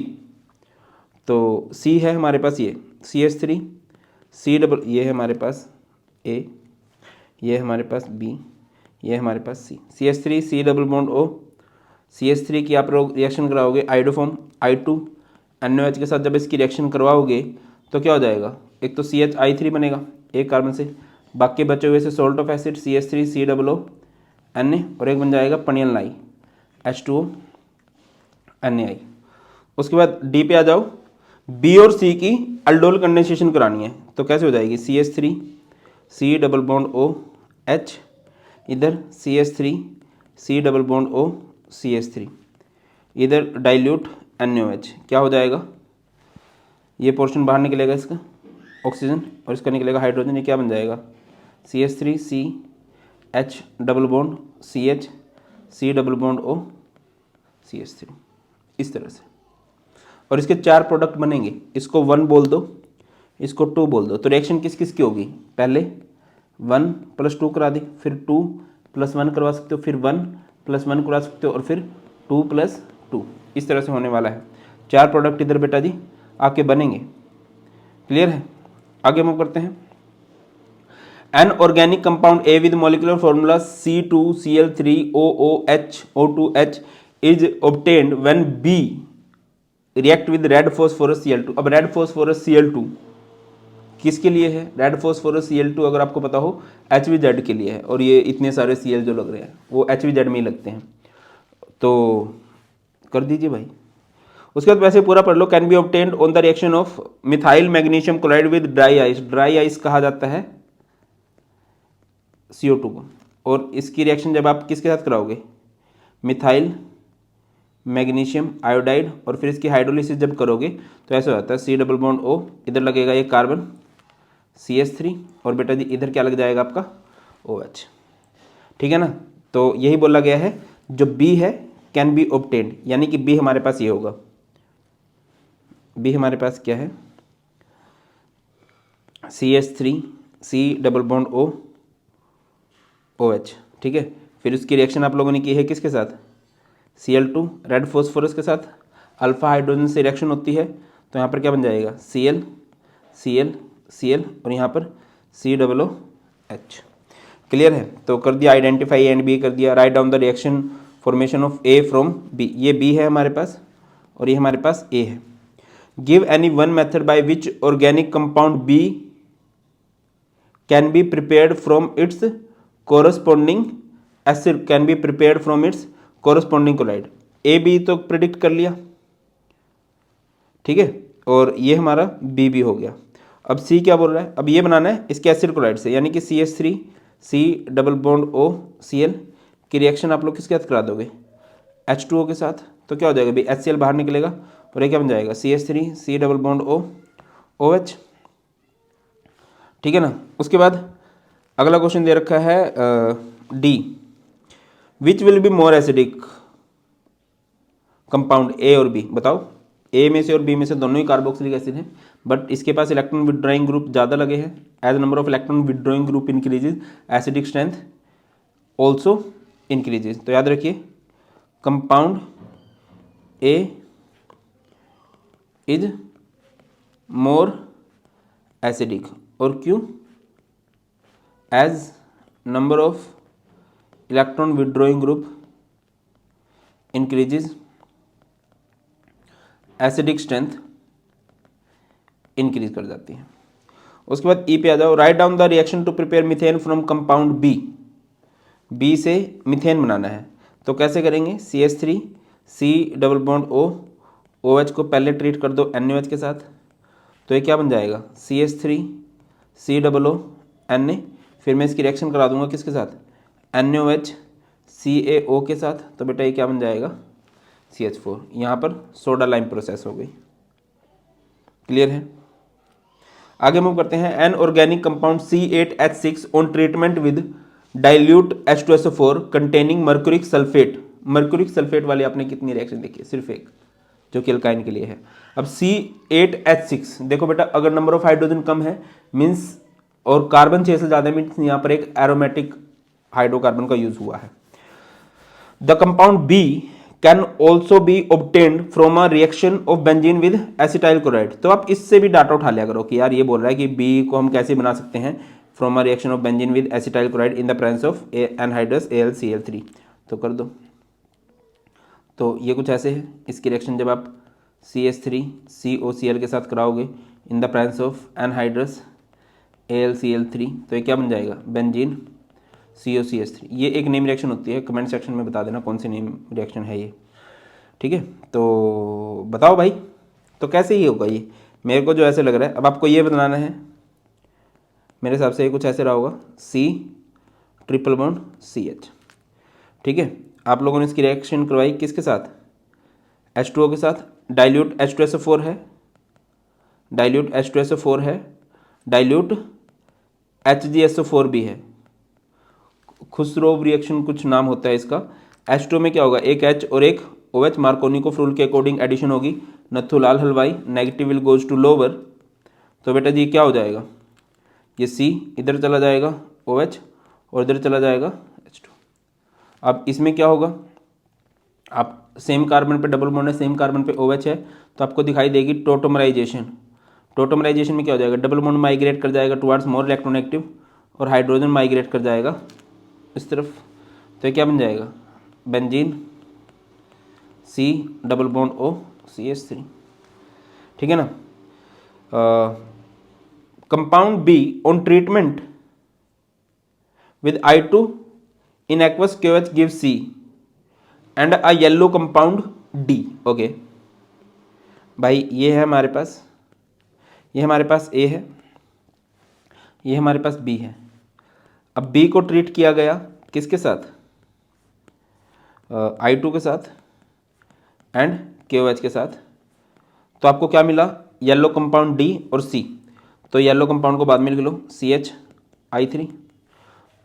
[SPEAKER 1] तो C है हमारे पास ये CH3 C डबल, ये है हमारे पास A, ये है हमारे पास B, ये है हमारे पास C। CH3 C double bond O, CH3 की आप लोग रिएक्शन कराओगे आइडोफॉर्म I2NOH के साथ, जब इसकी रिएक्शन करवाओगे तो क्या हो जाएगा, एक तो CHI3 बनेगा एक कार्बन से, बाकी बचे हुए से salt of acid CH3 COO Na, और एक बन जाएगा पनियलनाई H2O NaI। उसके बाद डी पे आ जाओ, बी और सी की अल्डोल कंडेंसेशन करानी है, तो कैसे हो जाएगी CH3 C double bond O H, इधर CH3 C double bond O CH3, इधर डाइल्यूट NaOH, क्या हो जाएगा, ये पोर्शन बाहर निकलेगा इसका ऑक्सीजन, और इसका निकलेगा हाइड्रोजन, ये क्या बन जाएगा CH3 C H double bond CH C double bond O CH3, इस तरह से। और इसके 4 प्रोडक्ट बनेंगे, इसको 1 बोल दो, इसको 2 बोल दो, तो रिएक्शन किस किस की होगी, पहले 1 + 2 करा दी, फिर 2 + 1 करवा सकते हो, फिर 1 + 1 करवा सकते हो, और फिर 2 + 2, इस तरह से होने वाला है। 4 प्रोडक्ट इधर बेटा जी आपके बनेंगे। क्लियर है, आगे मूव करते हैं। An organic compound A with molecular formula C2Cl3OOH is obtained when B react with red phosphorus Cl2। अब रेड फॉस्फोरस Cl2 किसके लिए है, रेड फॉस्फोरस Cl2 अगर आपको पता हो HVZ के लिए है, और ये इतने सारे Cl जो लग रहे हैं वो HVZ में ही लगते हैं, तो कर दीजिए भाई। उसके बाद वैसे पूरा पढ़ लो। Can be obtained on the reaction of methyl magnesium chloride with dry ice, dry ice कहा जाता है CO2 को, और इसकी रिएक्शन जब आप किसके साथ कराओगे, मिथाइल मैग्नीशियम आयोडाइड, और फिर इसकी हाइड्रोलिसिस जब करोगे तो ऐसा होता है C डबल बॉन्ड O, इधर लगेगा ये कार्बन CH3, और बेटा जी इधर क्या लग जाएगा आपका OH। ठीक है ना, तो यही बोला गया है, जो B है कैन बी ऑब्टेन्ड, यानी कि B हमारे पास ये होगा, B हमारे पास क्या है CH3 C double bond O OH। ठीक है, फिर उसकी रिएक्शन आप लोगों ने की है किसके साथ, Cl2 रेड फॉस्फोरस के साथ, अल्फा हाइड्रोजन से रिएक्शन होती है, तो यहाँ पर क्या बन जाएगा Cl Cl Cl, और यहाँ पर COOH। क्लियर है, तो कर दिया आइडेंटिफाई एंड बी कर दिया। Right down the reaction formation of A from B, ये B है हमारे पास और ये हमारे पास A है। Give any one method by which organic compound B can be prepared from its corresponding acid, can be prepared from its corresponding chloride. A B तो predict कर लिया, ठीक है, और ये हमारा B भी हो गया। अब C क्या बोल रहा है, अब ये बनाना है इसके एसिड क्लोराइड से, यानी कि CH3 C double bond O Cl की रिएक्शन आप लोग किसके साथ करा दोगे, H2O के साथ, तो क्या हो जाएगा भाई HCl बाहर निकलेगा, और ये क्या बन जाएगा CH3 C double bond O OH। ठीक है ना, उसके बाद अगला क्वेश्चन दे रखा है D, which will be more acidic compound A और B, बताओ। A में से और B में से दोनों ही कार्बोक्सिलिक एसिड है, बट इसके पास इलेक्ट्रॉन विड्रॉइंग ग्रुप ज़्यादा लगे हैं। As number of electron withdrawing group increases acidic strength also increases. तो याद रखिए compound A is more acidic, और क्यों, as number of electron withdrawing group increases acidic strength increase कर जाती है। उसके बाद ई पे आ जाओ। Write down the reaction to prepare methane from compound B, B से मीथेन बनाना है, तो कैसे करेंगे, CH3 C double bond O, OH को पहले ट्रीट कर दो NaOH के साथ, तो ये क्या बन जाएगा, CH3 C double O Na, फिर मैं इसकी रिएक्शन करा दूंगा किसके साथ, NaOH CaO के साथ, तो बेटा ये क्या बन जाएगा, CH4। यहाँ पर सोडा लाइम प्रोसेस हो गई। क्लियर है। आगे मूव करते हैं। An organic compound C8H6 on treatment with dilute H2SO4 containing mercuric sulphate. Mercuric sulphate वाली आपने कितनी रिएक्शन देखी है, सिर्फ एक, जो कि अल्काइन के लिए है। अब C8H6 देखो बेटा, अगर नंबर ऑफ हाइड्रोजन कम है मीन्स, और कार्बन 6 से ज्यादा मीन्स यहाँ पर एक एरोमेटिक हाइड्रोकार्बन का यूज हुआ है। The compound B can also be obtained from a reaction of benzene with acetyl chloride. तो आप इससे भी डाटा उठा लिया करो कि यार ये बोल रहा है कि B को हम कैसे बना सकते हैं, from a reaction of benzene with acetyl chloride in the presence of anhydrous AlCl3। तो कर दो, तो ये कुछ ऐसे है। इसकी रिएक्शन जब आप CH3 COCl के साथ कराओगे इन the presence of anhydrous AlCl3, तो ये क्या बन जाएगा, बेंजीन COCH3। ये एक नेम रिएक्शन होती है, कमेंट सेक्शन में बता देना कौन सी नेम रिएक्शन है ये, ठीक है। तो बताओ भाई, तो कैसे ही होगा ये, मेरे को जो ऐसे लग रहा है। अब आपको ये बताना है, मेरे हिसाब से ये कुछ ऐसे रहा होगा, C ट्रिपल बॉन्ड CH, ठीक है। आप लोगों ने इसकी रिएक्शन करवाई किसके साथ, H2O के साथ, डाइल्यूट H2SO4 है, डाइल्यूट H2SO4 है, डाइल्यूट HgSO4 भी है, खुसरोव रिएक्शन कुछ नाम होता है इसका। H2 में क्या होगा, एक H और एक OH, मार्कोनिकोव रूल के अकॉर्डिंग एडिशन होगी, नथुलाल हलवाई, negative will goes to lower, तो बेटा जी क्या हो जाएगा, ये C इधर चला जाएगा OH और इधर चला जाएगा H2। अब इसमें क्या होगा, आप सेम कार्बन पे डबल बॉन्ड है, सेम कार्बन पे OH है, तो आपको दिखाई देगी टोटोमराइजेशन। टोटोमराइजेशन में क्या हो जाएगा, डबल बॉन्ड माइग्रेट कर जाएगा टुवर्ड्स मोर इलेक्ट्रोनेगेटिव और हाइड्रोजन माइग्रेट कर जाएगा इस तरफ, तो क्या बन जाएगा, benzene C double bond O CH3, ठीक है ना। Compound B on treatment with I2 in aqueous KOH give C and a yellow compound D। Okay भाई, ये है हमारे पास, ये हमारे पास A है, ये हमारे पास B है। अब B को ट्रीट किया गया किसके साथ, I2 के साथ एंड KOH के साथ, तो आपको क्या मिला, येलो कंपाउंड D और C। तो येलो कंपाउंड को बाद में लिख लो CH3,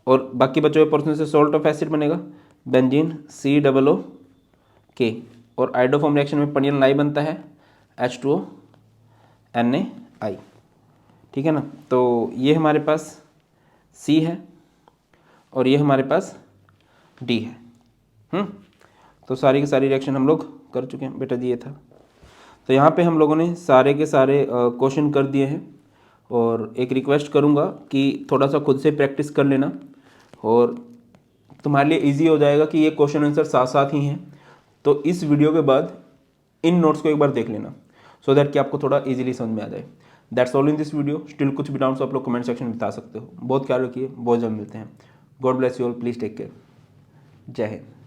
[SPEAKER 1] और बाकी बचे हुए पोर्शन से सॉल्ट ऑफ एसिड बनेगा बेंजीन COOK, और आइडोफॉर्म रिएक्शन में पनियन लाई बनता है H2O NaI, ठीक है ना। तो ये हमारे पास C है और ये हमारे पास D है। तो सारी की सारी रिएक्शन हम लोग कर चुके हैं बेटा जी, ये था। तो यहाँ पे हम लोगों ने सारे के सारे क्वेश्चन कर दिए हैं, और एक रिक्वेस्ट करूँगा कि थोड़ा सा खुद से प्रैक्टिस कर लेना, और तुम्हारे लिए इजी हो जाएगा कि ये क्वेश्चन आंसर साथ साथ ही हैं। तो इस वीडियो के बाद इन नोट्स को एक बार देख लेना, सो दैट कि आपको थोड़ा इजीली समझ में आ जाए। That's all in this video. Still कुछ भी डाउट्स आप लोग कमेंट सेक्शन में बता सकते हो। बहुत ख्याल रखिए, बहुत जल्द मिलते हैं। God bless you all, please take care. जय हिंद।